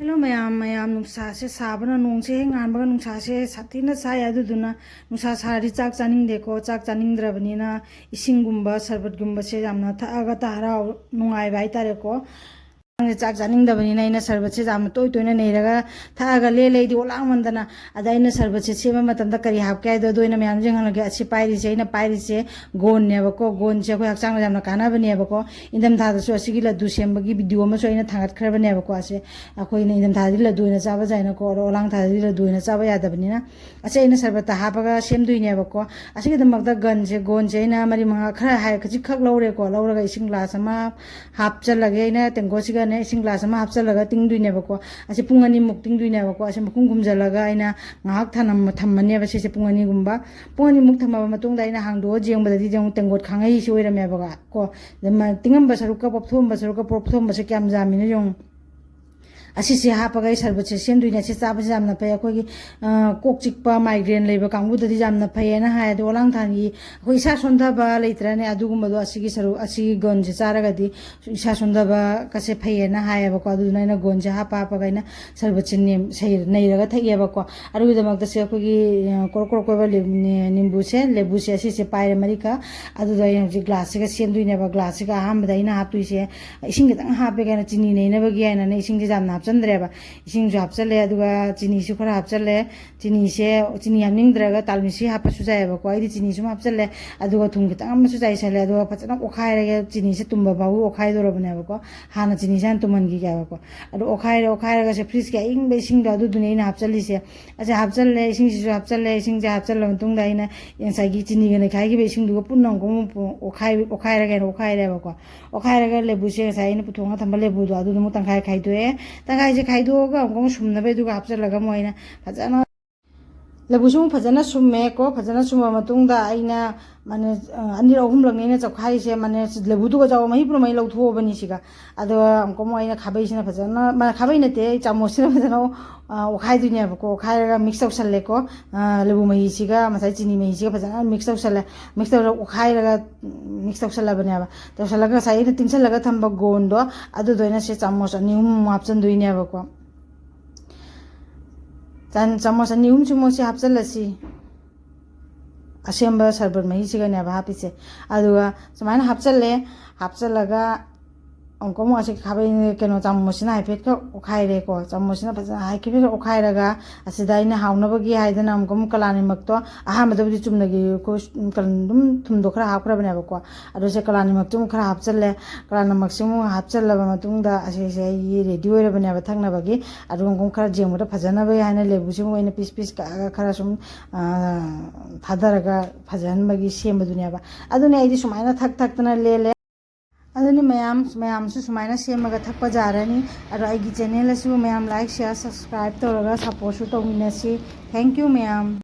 Hello ma'am ma'am नुंसा से साबना नोंसे गानबगा नुंसा से साथीना साय अदुदुना नुंसा सारी चाक चानिंगदेको चाक चानिंगद्रबनिना इसिंगुंबा सरबतगुंबा से यामना थागा तारा नुंगाइबा हाइतारेको चाक चानिंगदबनिना इना सरबत से जाम तोय तोयना नेरगा थागा ले लेदि ओलांग मंदना अदा इना सरबत से सेमा मतंदा करी हापके आइदो दोइना मैम जेंगलगे अछि पाइरिसे इना पाइरिसे गोन नेबको गोन से अखोय हक्चांग जामना कानाबनेबको इंदम थादसु असिगी लड्डू सेमबगी वीडियो अमा सो इना थांगतखरबनेबको असे अखोयना इंदम थादि लड्डू इना चाबा जाइनाको ओलांग थादि लड्डू इना चाबा यादबनिना असे इना सरबत हापगा सेमदुइनेबको असिगी दमकदा गन से गोन से इना मरी मंगा खरा हाय खजि खक लौरेको लौरगा इसिंग ग्लास अमा हापचलगे इना तेंगोसिगा ने इसिंग ग्लास अमा हापचलगा तिंगदुइनेबको असे पुंग अनि मुक तिंगदुइनेबको असे मखुंग घुमजलगा इना ngahak thanam thammane se pungani gumba pungani muk thamma matung da ina hangdo jeng badadi jeng tengot khangai si oirame baga ko tingam basaruka popthum basaruka popthum basa kyam jamina jong asi si hapaga sarbat se senduina se chaba jamna pay akogi kok chikpa migraine leiba kangbu dadi jamna pay na ha do lang thani koi sa sonda ba leitra ne adugumba do asigi saru asigi gonje charaga di isa sonda ba kase pay na ha ba ko adu na gonje hapa hapa ina sarbat se nem sei nei raga thai ba ko aru damak da se akogi kor ko ba nimbu se lebu se asi se pay marika adu da ina glass ga senduina ba glass ga ham da ina haptu se ising ga tang hape ga na chini nei na ba gi na ising ji jamna चंद्रेबा इसिंग जो हापचले अदुगा चिनी सु खरा हापचले चिनी से चिनी हामनिंगद्रगा तालमिसी हापसु जायबा को आइदि चिनी सु हापचले अदुगा थुम खितंग अमसु जायसले अदुगा फचना ओखायरगे चिनी से तुंबा बाउ ओखायदोरबनेबा को हाना चिनी सान तुमनगी गाबा को अदु ओखायरगा से फ्रिज के इंग बे इसिंग दु दुने इन हापचली से असे हापचले इसिंग सु हापचले इसिंग जे हापचले मतुंग दा इन यंसागी चिनी गने खाइगी बे इसिंग दुगा पुन्नंग को ओखायरगे ओखायरेबा को ओखायरगा लेबु से साइन पुथोंगा थंबा लेबु दु अदु मु तंखाय खाइदोए तंखाय से खाइदोगा अंगों सुमनबे दुगा हापचलगा मोइना फजना लेबुसुम फजना सुमे को फजना सुमा मतुंगदा आइना माने अनिर अहुम लंगनेना चखाइ से माने लेबुदुगा जाव महि पुरमै लौथोबनि सिगा अदो अंको मोइना खाबैसिना फजना मा खाबै नते चामोसिना फजना ओखाइ दुनिया बको ओखाइगा मिक्स तौसले को लेबु महि सिगा मसाइ चिनी महि सिगा फजना मिक्स तौसले मिक्स तौर ओखाइगा मिक्स तौसला बनेबा तौसलगा साइना तिंसलगा थंबा गोंदो अदो दोइना से चामोस अनिहुम मापचन दुइने बको चमच अनिहुम चुमोसे हापचलसी असेंबा सरबत मही सिगने हापिसे अदुगा समायना हापचले हापचलगा अंको मोसे खाबै केनो चामोसना हाइफेट का ओखाइरे को चामोसना फजा हाइफेट ओखाइरगा असिदा इन हाउनबगी हाइदना अंको कलानि मक्तो अहामदबदि चुमनगी को कलंदुम थुमदो खरा हापखरबने बको अदो से कलानि मक्तुम खरा हापचले कलानि मक्सिम हापचलबा मतुंगदा असे ये रेडी ओइरबने बा थंगनबगी अदो अंको खरा जेंगबदा फजनबा हाइना लेबुसिम ओइना पीस पीस का खरा सुम थादरगा फजनबगी सेमबदुनेबा अदुने आइदि सुमाइना थक थकतना ले अदुनी मैम सुमाइना सेमगा थकपा जारनी अरो आइगी चैनल असु मैम लाइक शेयर सब्सक्राइब तौरगा सपोर्ट तौमिनसी थैंक यू मैम।